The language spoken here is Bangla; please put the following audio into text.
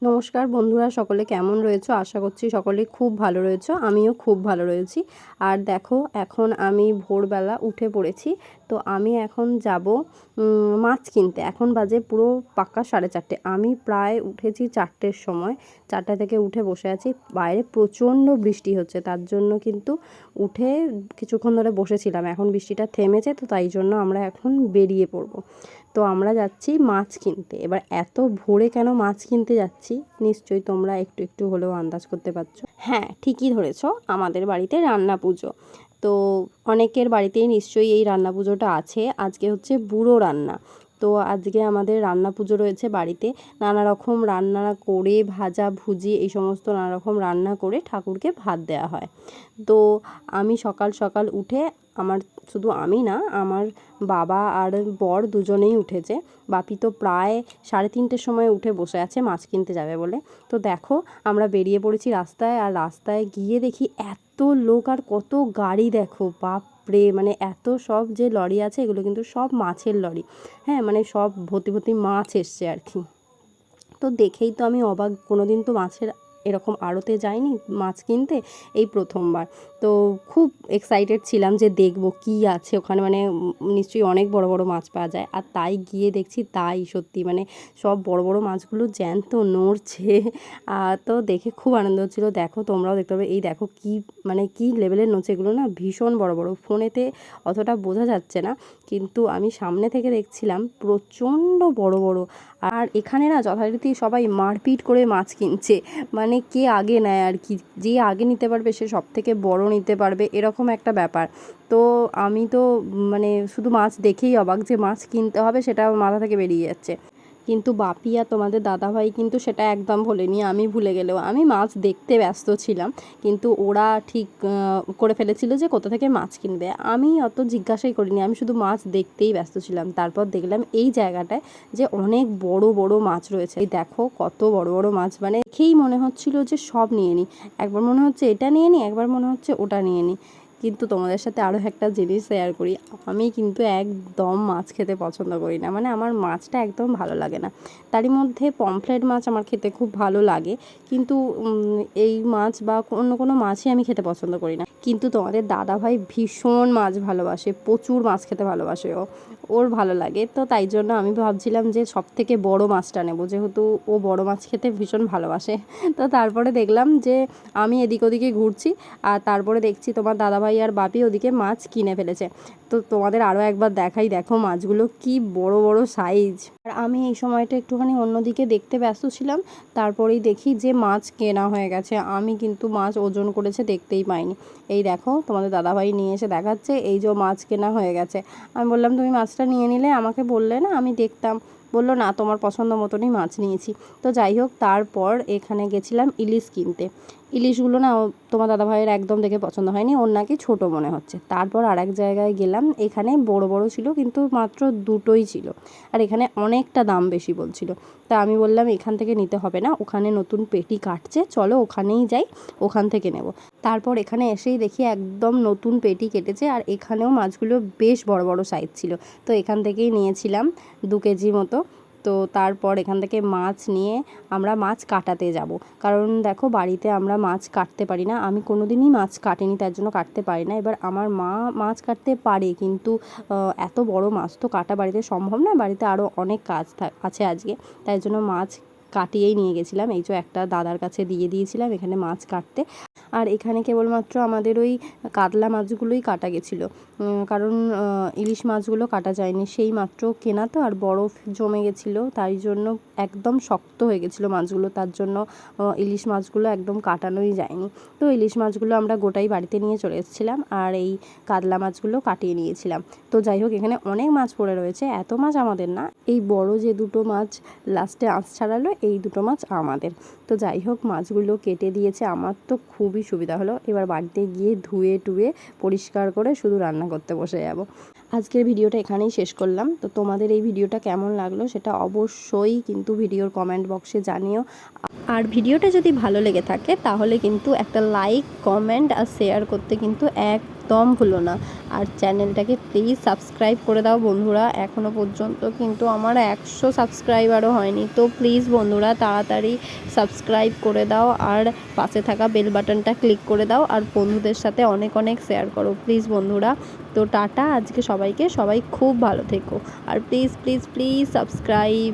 নমস্কার বন্ধুরা, সকলে কেমন রয়েছো? আশা করছি সকলে খুব ভালো রয়েছো। আমিও খুব ভালো রয়েছি। আর দেখো, এখন আমি ভোরবেলা উঠে পড়েছি। তো আমি এখন যাব মাছ কিনতে। এখন বাজে পুরো পাক্কা 4:30। আমি প্রায় উঠেছি 4টের সময়। 4টা থেকে উঠে বসে আছি। বাইরে প্রচণ্ড বৃষ্টি হচ্ছে, তার জন্য কিন্তু উঠে কিছুক্ষণ ধরে বসেছিলাম। এখন বৃষ্টিটা থেমেছে, তো তাই জন্য আমরা এখন বেরিয়ে পড়বো। তো আমরা যাচ্ছি মাছ কিনতে। এবার এত ভোরে কেন মাছ কিনতে যাচ্ছি নিশ্চয়ই তোমরা একটু একটু হলেও আন্দাজ করতে পারছো। হ্যাঁ, ঠিকই ধরেছ, আমাদের বাড়িতে রান্না পুজো। তো অনেকের বাড়িতেই নিশ্চয়ই এই রান্না পুজোটা আছে। আজকে হচ্ছে বুড়ো রান্না। তো আজকে আমাদের রান্না পুজো রয়েছে বাড়িতে। নানা রকম রান্না করে, ভাজা ভুজি এই সমস্ত নানা রকম রান্না করে ঠাকুরকে ভাত দেওয়া হয়। তো আমি সকাল সকাল উঠে, শুধু আমি না, আমার বাবা আর বর দুজনেই উঠেছে। বাপি তো প্রায় 3:30-র সময় উঠে বসে আছে মাছ কিনতে যাবে বলে। তো দেখো, আমরা বেরিয়ে পড়েছি রাস্তায়। আর রাস্তায় গিয়ে দেখি এত লোক আর কত গাড়ি, দেখো বাপরে, মানে এত সব যে লরি আছে, এগুলো কিন্তু সব মাছের লরি। হ্যাঁ, মানে সব ভর্তি ভর্তি মাছ এসছে আর কি। তো দেখেই তো আমি অবাক, কোনোদিন তো মাছের এরকম আড়তে যাইনি মাছ কিনতে, এই প্রথমবার। তো খুব এক্সাইটেড ছিলাম যে দেখব কি আছে ওখানে, মানে নিশ্চয়ই অনেক বড় বড় মাছ পাওয়া যায়। আর তাই গিয়ে দেখছি তাই সত্যি, মানে সব বড় বড় মাছগুলো জ্যান্ত নড়ছে। তো দেখে খুব আনন্দ হচ্ছিল। দেখো, তোমরাও দেখতে পাবে, এই দেখো কি, মানে কি লেভেলের নড়ছে এগুলো, না ভীষণ বড় বড়। ফোনেতে অতটা বোঝা যাচ্ছে না, কিন্তু আমি সামনে থেকে দেখছিলাম প্রচণ্ড বড় বড়। আর এখানে না যথারীতি সবাই মারপিট করে মাছ কিনছে, মানে কে আগে নেয় আর কি, যে আগে নিতে পারবে সে সব থেকে বড় নিতে পারবে, এরকম একটা ব্যাপার। তো আমি তো মানে শুধু মাছ দেখেই অবাক, যে মাছ কিনতে হবে সেটা মাথা থেকে বেরিয়ে যাচ্ছে। কিন্তু বাপি আর তোমাদের দাদাভাই কিন্তু সেটা একদম ভোলেনি। আমি ভুলে গেলেও আমি মাছ দেখতে ব্যস্ত ছিলাম, কিন্তু ওরা ঠিক করে ফেলেছিল যে কোথা থেকে মাছ কিনবে। আমি অত জিজ্ঞাসাই করিনি, আমি শুধু মাছ দেখতেই ব্যস্ত ছিলাম। তারপর দেখলাম এই জায়গাটায় যে অনেক বড় বড় মাছ রয়েছে। এই দেখো কত বড় বড় মাছ, মানে দেখেই মনে হচ্ছিল যে সব নিয়ে নিই। একবার মনে হচ্ছে এটা নিয়ে নিই, একবার মনে হচ্ছে ওটা নিয়ে নিই। কিন্তু তোমাদের সাথে আরও একটা জিনিস শেয়ার করি, আমি কিন্তু একদম মাছ খেতে পছন্দ করি না, মানে আমার মাছটা একদম ভালো লাগে না। তারই মধ্যে পমফ্রেট মাছ আমার খেতে খুব ভালো লাগে, কিন্তু এই মাছ বা অন্য কোনো মাছই আমি খেতে পছন্দ করি না। কিন্তু তোমাদের দাদাভাই ভীষণ মাছ ভালোবাসে, প্রচুর মাছ খেতে ভালোবাসে ওর ভালো লাগে। তো তাই জন্য আমি ভাবছিলাম যে সব থেকে বড় মাছটা নেব, যেহেতু ও বড় মাছ খেতে ভীষণ ভালোবাসে। তো তারপরে দেখলাম যে আমি এদিক ওদিকে ঘুরছি, আর তারপরে দেখছি তোমার দাদাভাই আর বাপি ওদিকে মাছ কিনে ফেলেছে। তো তোমাদের আরও একবার দেখাই, দেখো মাছগুলো কি বড় বড় সাইজ। আর আমি এই সময়টা একটুখানি অন্যদিকে দেখতে ব্যস্ত ছিলাম। তারপরেই দেখি যে মাছ কেনা হয়ে গেছে। আমি কিন্তু মাছ ওজন করেছে দেখতেই পাইনি। এই দেখো, তোমাদের দাদাভাই নিয়ে এসে দেখাচ্ছে, এই যে মাছ কেনা হয়ে গেছে। আমি বললাম তুমি মাছটা নিয়ে নিলে, আমাকে বললে না, আমি দেখতাম। বললো না, তোমার পছন্দ মতনই মাছ নিয়েছি। তো যাই হোক, তারপর এখানে গেছিলাম ইলিশ কিনতে। ইলিশগুলো না তোমার দাদাভাইয়ের একদম দেখে পছন্দ হয়নি, ওর নাকি ছোটো মনে হচ্ছে। তারপর আরেক জায়গায় গেলাম, এখানে বড় বড় ছিল কিন্তু মাত্র দুটোই ছিল। আর এখানে অনেকটা দাম বেশি বলছিল। তা আমি বললাম এখান থেকে নিতে হবে না, ওখানে নতুন পেটি কাটছে, চলো ওখানেই যাই, ওখান থেকে নেব। তারপর এখানে এসেই দেখি একদম নতুন পেটি কেটেছে, আর এখানেও মাছগুলো বেশ বড় বড় সাইজ ছিল। তো এখান থেকেই নিয়েছিলাম 2 কেজি মতো। তো তারপর এখান থেকে মাছ নিয়ে আমরা মাছ কাটাতে যাব, কারণ দেখো বাড়িতে আমরা মাছ কাটতে পারি না। আমি কোনো দিনই মাছ কাটিনি, তার জন্য কাটতে পারি না। এবার আমার মা মাছ কাটতে পারে, কিন্তু এত বড় মাছ তো কাটা বাড়িতে সম্ভব না, বাড়িতে আরও অনেক কাজ আছে আজকে। তাই জন্য মাছ কাটিয়েই নিয়ে গেছিলাম। এই যে একটা দাদার কাছে দিয়ে দিয়েছিলাম এখানে মাছ কাটতে। আর এখানে কেবলমাত্র আমাদের ওই কাতলা মাছগুলোই কাটা গেছিলো, কারণ ইলিশ মাছগুলো কাটা যায়নি, সেই মাত্র কেনা তো, আর বরফ জমে গেছিলো, তাই জন্য একদম শক্ত হয়ে গেছিলো মাছগুলো, তার জন্য ইলিশ মাছগুলো একদম কাটানোই যায়নি। তো ইলিশ মাছগুলো আমরা গোটাই বাড়িতে নিয়ে চলে এসেছিলাম, আর এই কাতলা মাছগুলো কাটিয়ে নিয়েছিলাম। তো যাই হোক, এখানে অনেক মাছ পড়ে রয়েছে, এত মাছ আমাদের না, এই বড় যে দুটো মাছ লাস্টে আঁশ ছাড়ালো, এই দুটো মাছ আমাদের। তো যাই হোক, মাছগুলো কেটে দিয়েছে, আমার তো খুবই সুবিধা হলো। এবার বাড়িতে গিয়ে ধুয়ে টুয়ে পরিষ্কার করে শুধু রান্না করতে বসে যাব। আজকের ভিডিওটা এখানেই শেষ করলাম। তো তোমাদের এই ভিডিওটা কেমন লাগলো সেটা অবশ্যই কিন্তু ভিডিওর কমেন্ট বক্সে জানিও। আর ভিডিওটা যদি ভালো লেগে থাকে তাহলে কিন্তু একটা লাইক, কমেন্ট আর শেয়ার করতে কিন্তু একদম ভুলো না। আর চ্যানেলটাকে প্লিজ সাবস্ক্রাইব করে দাও বন্ধুরা। এখনও পর্যন্ত কিন্তু আমার 100 সাবস্ক্রাইবারও হয়নি, তো প্লিজ বন্ধুরা তাড়াতাড়ি সাবস্ক্রাইব করে দাও আর পাশে থাকা বেল বাটনটা ক্লিক করে দাও আর বন্ধুদের সাথে অনেক অনেক শেয়ার করো প্লিজ বন্ধুরা। তো টাটা আজকে সবাইকে, সবাই খুব ভালো থেকো আর প্লিজ প্লিজ প্লিজ সাবস্ক্রাইব।